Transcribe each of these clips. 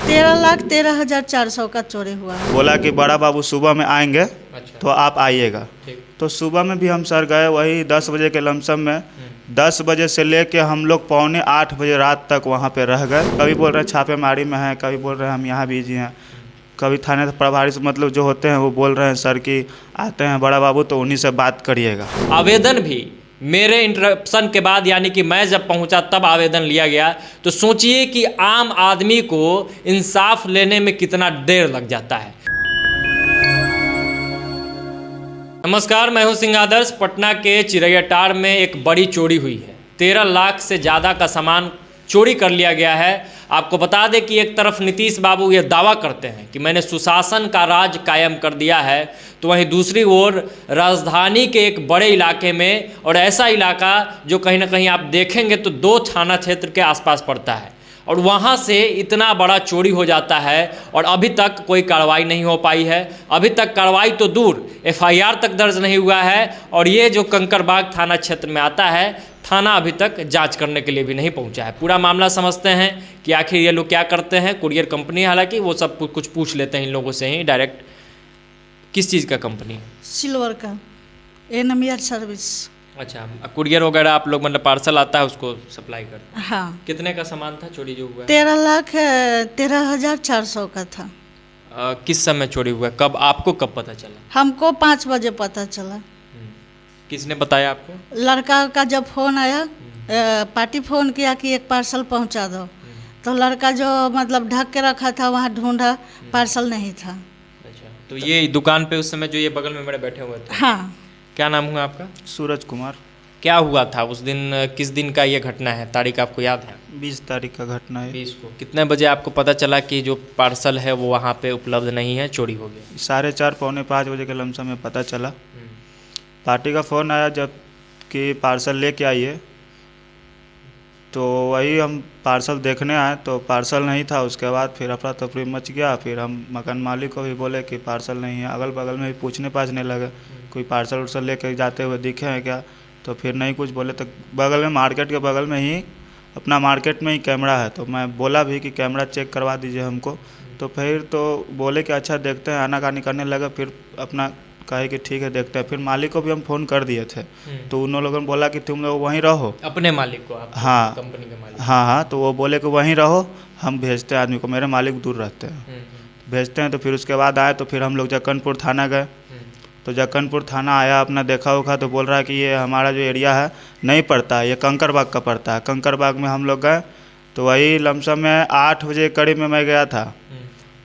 13,13,400 का चोरी हुआ है। बोला कि बड़ा बाबू सुबह में आएंगे। अच्छा। तो आप आइएगा। तो सुबह में भी हम सर गए वही 10 बजे के लमसम में। 10 बजे से लेके हम लोग 7:45 बजे रात तक वहाँ पे रह गए। कभी बोल रहे हैं छापेमारी में हैं, कभी बोल रहे हैं हम यहाँ बिजी हैं, कभी थाने प्रभारी से मतलब जो होते हैं वो बोल रहे हैं सर कि आते हैं बड़ा बाबू तो उन्हीं से बात करिएगा। आवेदन भी मेरे इंटरप्शन के बाद यानी कि मैं जब पहुंचा तब आवेदन लिया गया। तो सोचिए कि आम आदमी को इंसाफ लेने में कितना देर लग जाता है। नमस्कार, मैं हूं सिंह आदर्श। पटना के चिरैयाटांड़ में एक बड़ी चोरी हुई है। 13 लाख से ज़्यादा का सामान चोरी कर लिया गया है। आपको बता दें कि एक तरफ नीतीश बाबू ये दावा करते हैं कि मैंने सुशासन का राज कायम कर दिया है, तो वहीं दूसरी ओर राजधानी के एक बड़े इलाके में, और ऐसा इलाका जो कहीं ना कहीं आप देखेंगे तो 2 थाना क्षेत्र के आसपास पड़ता है, और वहाँ से इतना बड़ा चोरी हो जाता है और अभी तक कोई कार्रवाई नहीं हो पाई है। अभी तक कार्रवाई तो दूर, FIR तक दर्ज नहीं हुआ है। और ये जो कंकड़बाग थाना क्षेत्र में आता है, थाना अभी तक जांच करने के लिए भी नहीं पहुंचा है। पूरा मामला समझते हैं कि आखिर ये लोग क्या करते हैं। कुरियर कंपनी, हालांकि वो सब कुछ पूछ लेते हैं इन लोगों से ही डायरेक्ट। किस चीज़ का कंपनी है? सिल्वर का एनमियर सर्विस। अच्छा, कुरियर वगैरह आप लोग मतलब पार्सल आता है उसको सप्लाई करते हैं? हाँ। कितने का सामान था चोरी जो हुआ है? 13,13,400 का था। किस समय चोरी हुआ? कब आपको कब पता चला? हमको 5 बजे पता चला। किसने बताया आपको? लड़का का जब फ़ोन आया, पार्टी फ़ोन किया कि एक पार्सल पहुंचा दो, तो लड़का जो मतलब ढक के रखा था वहाँ ढूंढा, पार्सल नहीं था। अच्छा, तो ये दुकान पे उस समय जो ये बगल में मेरे बैठे हुए थे? हाँ। क्या नाम हुआ आपका? सूरज कुमार। क्या हुआ था उस दिन? किस दिन का ये घटना है? तारीख आपको याद है? 20 तारीख का घटना है। 20 को। कितने बजे आपको पता चला कि जो पार्सल है वो वहाँ पे उपलब्ध नहीं है, चोरी हो गया? 4:30 पौने 5 बजे के लमसम में पता चला। पार्टी का फ़ोन आया जब कि पार्सल लेके आइए, तो वही हम पार्सल देखने आए तो पार्सल नहीं था। उसके बाद फिर अफरा तफरी मच गया। फिर हम मकान मालिक को भी बोले कि पार्सल नहीं है। अगल बगल में भी पूछने पाछने लगे, कोई पार्सल उर्सल लेके जाते हुए दिखे हैं क्या, तो फिर नहीं कुछ बोले। तो बगल में मार्केट के बगल में ही अपना मार्केट में ही कैमरा है, तो मैं बोला भी कि कैमरा चेक करवा दीजिए हमको। तो फिर तो बोले कि अच्छा देखते हैं, आनाकानी करने लगे। फिर अपना कहे कि ठीक है देखते हैं। फिर मालिक को भी हम फ़ोन कर दिए थे, तो उन लोगों ने बोला कि तुम लोग वहीं रहो। अपने मालिक को? आप हाँ, कंपनी के मालिक? हाँ, तो वो बोले कि वहीं रहो, हम भेजते हैं आदमी को। मेरे मालिक दूर रहते हैं, भेजते हैं। तो फिर उसके बाद आए तो फिर हम लोग जक्कनपुर थाना गए। तो जक्कनपुर थाना आया, अपना देखा उखा तो बोल रहा है कि ये हमारा जो एरिया है नहीं पड़ता है, ये कंकड़बाग का पड़ता है। कंकड़बाग में हम लोग गए तो वही लमसम में 8 बजे करीब में मैं गया था।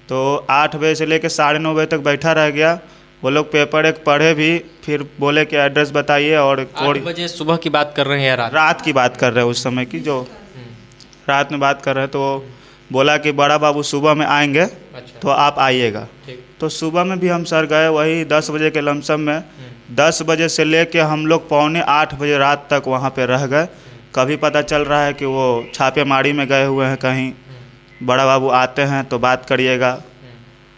तो 8 बजे से लेकर 9:30 बजे तक बैठा रह गया। वो लोग पेपर एक पढ़े भी, फिर बोले कि एड्रेस बताइए। और 8 बजे सुबह की बात कर रहे हैं या रात की बात कर रहे हैं? उस समय की जो रात में बात कर रहे हैं। तो बोला कि बड़ा बाबू सुबह में आएंगे। अच्छा। तो आप आइएगा। तो सुबह में भी हम सर गए वही 10 बजे के लमसम में। 10 बजे से लेके हम लोग 7:45 बजे रात तक वहाँ पे रह गए। कभी पता चल रहा है कि वो छापेमारी में गए हुए हैं कहीं, बड़ा बाबू आते हैं तो बात करिएगा।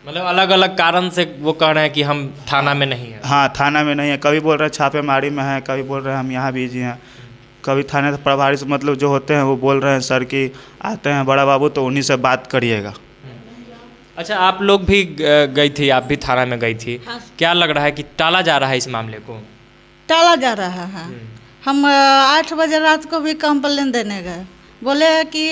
मतलब अलग अलग कारण से वो कह रहे हैं कि हम थाना में नहीं हैं। हाँ, थाना में नहीं है। कभी बोल रहे हैं छापेमारी में हैं, कभी बोल रहे हैं हम यहाँ बिजी हैं, कभी थाने प्रभारी से मतलब जो होते हैं वो बोल रहे हैं सर कि आते हैं बड़ा बाबू तो उन्हीं से बात करिएगा। अच्छा, आप लोग भी गई थी, आप भी थाना में गई थी। हाँ। क्या लग रहा है कि टाला जा रहा है इस मामले को? टाला जा रहा है। हम 8 बजे रात को भी कंप्लेन देने गए, बोले कि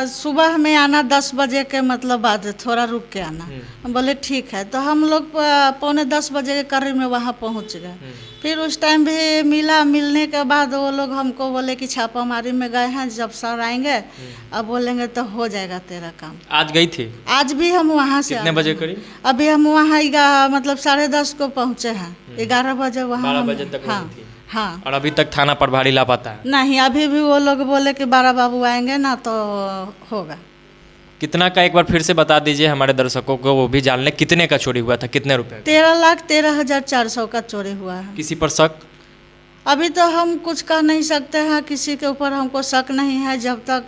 सुबह में आना 10 बजे के मतलब बाद थोड़ा रुक के आना। हम बोले ठीक है। तो हम लोग 9:45 बजे के करीब में वहाँ पहुँच गए। फिर उस टाइम भी मिलने के बाद वो लोग हमको बोले कि छापामारी में गए हैं, जब सर आएंगे अब बोलेंगे तो हो जाएगा तेरा काम। आज गई थी? आज भी हम वहाँ से कितने बजे करीब? अभी हम वहाँ मतलब 10:30 को पहुँचे हैं। 11 बजे वहाँ 12 बजे तक हाँ, वहीं थी। हाँ। और अभी तक थाना प्रभारी लापता है? नहीं, अभी भी वो लोग बोले कि बड़ा बाबू आएंगे ना तो होगा। कितना का एक बार फिर से बता दीजिए हमारे दर्शकों को, वो भी जान लें कितने का चोरी हुआ था, कितने रुपए? 13,13,400 का चोरी हुआ है। किसी पर शक? अभी तो हम कुछ कह नहीं सकते हैं, किसी के ऊपर हमको शक नहीं है जब तक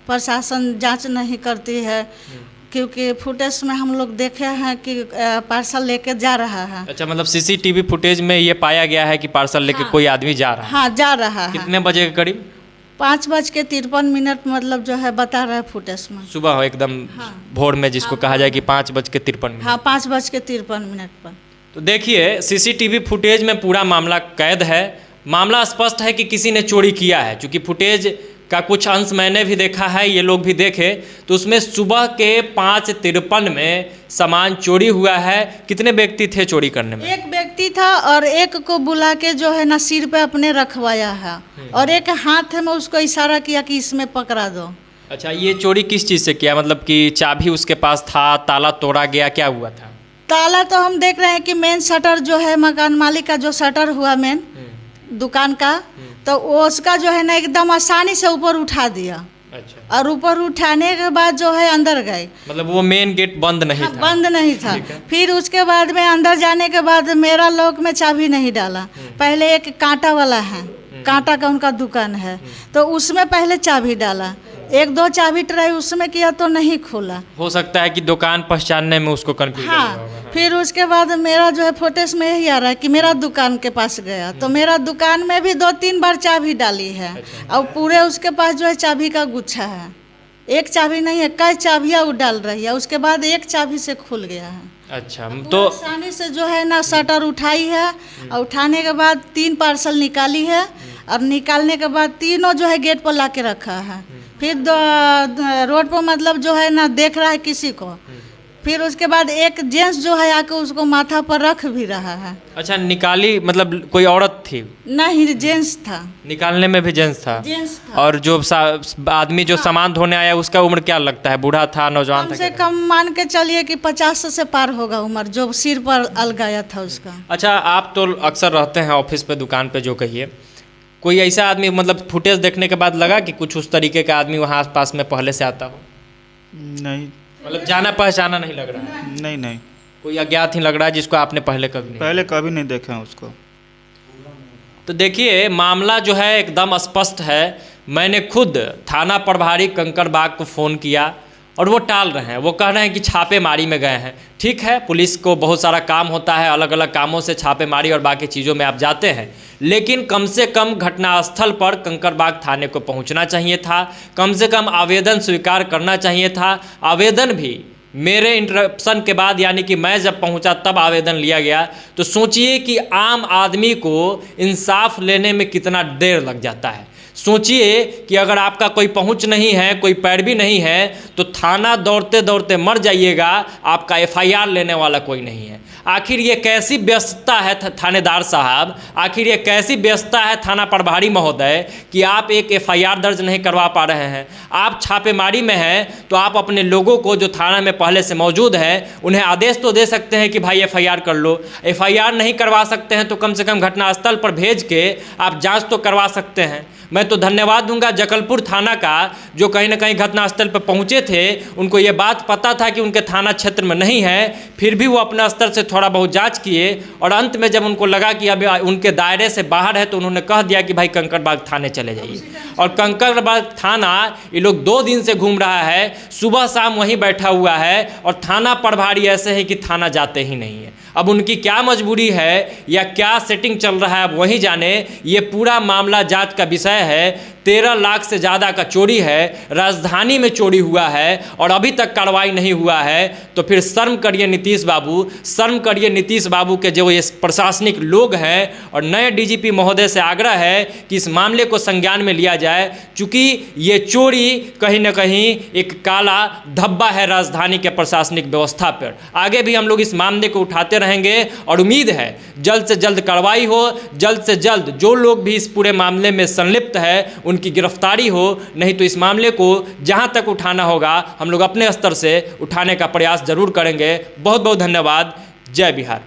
प्रशासन जांच नहीं करती है। क्योंकि फुटेज में हम लोग देखे हैं कि पार्सल लेके जा रहा है। अच्छा, मतलब CCTV फुटेज में ये पाया गया है कि पार्सल लेके कोई आदमी जा रहा है? हाँ, जा रहा है। कितने बजे के करीब? 5:53 मतलब जो है बता रहा है फुटेज में। सुबह हो एकदम भोर में, जिसको कहा जाए कि 5:53। हाँ, 5:53 पर। तो देखिए सीसीटीवी फुटेज में पूरा मामला कैद है। मामला स्पष्ट है कि किसी ने चोरी किया है। चूँकि फुटेज का कुछ अंश मैंने भी देखा है, ये लोग भी देखे, तो उसमें सुबह के 5:53 में सामान चोरी हुआ है। कितने व्यक्ति थे चोरी करने में? एक व्यक्ति था और एक को बुला के जो है ना सिर पे अपने रखवाया है और एक हाथ में उसको इशारा किया कि इसमें पकड़ा दो। अच्छा, ये चोरी किस चीज़ से किया? मतलब कि चाबी उसके पास था, ताला तोड़ा गया, क्या हुआ था? ताला तो हम देख रहे हैं कि मेन शटर जो है मकान मालिक का जो शटर हुआ मेन दुकान का, तो उसका जो है ना एकदम आसानी से ऊपर उठा दिया। अच्छा। और ऊपर उठाने के बाद जो है अंदर गए। मतलब वो मेन गेट बंद नहीं था? बंद नहीं था। फिर उसके बाद में अंदर जाने के बाद मेरा लॉक में चाबी नहीं डाला। पहले एक कांटा वाला है, कांटा का उनका दुकान है, तो उसमें पहले चाबी डाला। 1-2 चाबी ट्राई उसमें किया तो नहीं खोला। हो सकता है कि दुकान पहचानने में उसको कंफ्यूजन हुआ होगा। हाँ, फिर उसके बाद मेरा जो है फोटेज में यही आ रहा है कि मेरा दुकान के पास गया, तो मेरा दुकान में भी 2-3 बार चाबी डाली है। और पूरे उसके पास जो है चाबी का गुच्छा है, एक चाबी नहीं है, कई चाबियाँ वो डाल रही है। उसके बाद एक चाबी से खुल गया है। अच्छा, तो आसानी से जो है ना शटर उठाई है और उठाने के बाद 3 पार्सल निकाली है और निकालने के बाद तीनों जो है गेट पर ला के रखा है। फिर रोड पर मतलब जो है ना देख रहा है किसी को। फिर उसके बाद एक जेंट्स जो है आके उसको माथा पर रख भी रहा है। अच्छा, निकाली मतलब कोई औरत थी? नहीं, जेंट्स था। निकालने में भी जेंट्स था? जेंट्स था। और जो आदमी जो सामान धोने आया उसका उम्र क्या लगता है? बूढ़ा था, नौजवान था? कम से कम मान के चलिए कि 50 से पार होगा उम्र, जो सिर पर अलगाया था उसका। अच्छा, आप तो अक्सर रहते हैं ऑफिस पे, दुकान पे, जो कहिए, कोई ऐसा आदमी मतलब फुटेज देखने के बाद लगा कि कुछ उस तरीके का आदमी वहाँ आसपास में पहले से आता हो? नहीं, मतलब जाना पहचाना नहीं लग रहा है? नहीं। कोई अज्ञात ही लग रहा है जिसको आपने पहले कभी नहीं देखा उसको। तो देखिए मामला जो है एकदम स्पष्ट है। मैंने खुद थाना प्रभारी कंकड़बाग को फ़ोन किया और वो टाल रहे हैं। वो कह रहे हैं कि छापेमारी में गए हैं। ठीक है, पुलिस को बहुत सारा काम होता है, अलग अलग कामों से छापेमारी और बाकी चीज़ों में आप जाते हैं, लेकिन कम से कम घटनास्थल पर कंकड़बाग थाने को पहुंचना चाहिए था। कम से कम आवेदन स्वीकार करना चाहिए था। आवेदन भी मेरे इंटरप्शन के बाद, यानी कि मैं जब पहुंचा तब आवेदन लिया गया। तो सोचिए कि आम आदमी को इंसाफ लेने में कितना देर लग जाता है। सोचिए कि अगर आपका कोई पहुंच नहीं है, कोई पैरवी नहीं है, तो थाना दौड़ते दौड़ते मर जाइएगा, आपका एफआईआर लेने वाला कोई नहीं है। आखिर ये कैसी व्यस्तता है थानेदार साहब, आखिर ये कैसी व्यस्तता है थाना प्रभारी महोदय कि आप एक एफआईआर दर्ज नहीं करवा पा रहे हैं। आप छापेमारी में हैं तो आप अपने लोगों को जो थाना में पहले से मौजूद हैं उन्हें आदेश तो दे सकते हैं कि भाई एफआईआर कर लो। एफआईआर नहीं करवा सकते हैं तो कम से कम घटनास्थल पर भेज के आप जांच तो करवा सकते हैं। मैं तो धन्यवाद दूंगा जकलपुर थाना का, जो कहीं ना कहीं घटनास्थल पर पहुंचे थे। उनको ये बात पता था कि उनके थाना क्षेत्र में नहीं है, फिर भी वो अपने स्तर से थोड़ा बहुत जांच किए और अंत में जब उनको लगा कि अभी उनके दायरे से बाहर है तो उन्होंने कह दिया कि भाई कंकड़बाग थाने चले जाइए। और कंकड़बाग थाना ये लोग 2 दिन से घूम रहा है, सुबह शाम वहीं बैठा हुआ है और थाना प्रभारी ऐसे है कि थाना जाते ही नहीं है। अब उनकी क्या मजबूरी है या क्या सेटिंग चल रहा है अब वही जाने। ये पूरा मामला जांच का विषय है। 13 लाख से ज़्यादा का चोरी है, राजधानी में चोरी हुआ है और अभी तक कार्रवाई नहीं हुआ है। तो फिर शर्म करिए नीतीश बाबू, शर्म करिए नीतीश बाबू के जो ये प्रशासनिक लोग हैं। और नए डीजीपी महोदय से आग्रह है कि इस मामले को संज्ञान में लिया जाए, चूँकि ये चोरी कहीं ना कहीं एक काला धब्बा है राजधानी के प्रशासनिक व्यवस्था पर। आगे भी हम लोग इस मामले को उठाते रहेंगे और उम्मीद है जल्द से जल्द कार्रवाई हो, जल्द से जल्द जो लोग भी इस पूरे मामले में संलिप्त है उनकी गिरफ्तारी हो। नहीं तो इस मामले को जहां तक उठाना होगा हम लोग अपने स्तर से उठाने का प्रयास जरूर करेंगे। बहुत बहुत धन्यवाद। जय बिहार।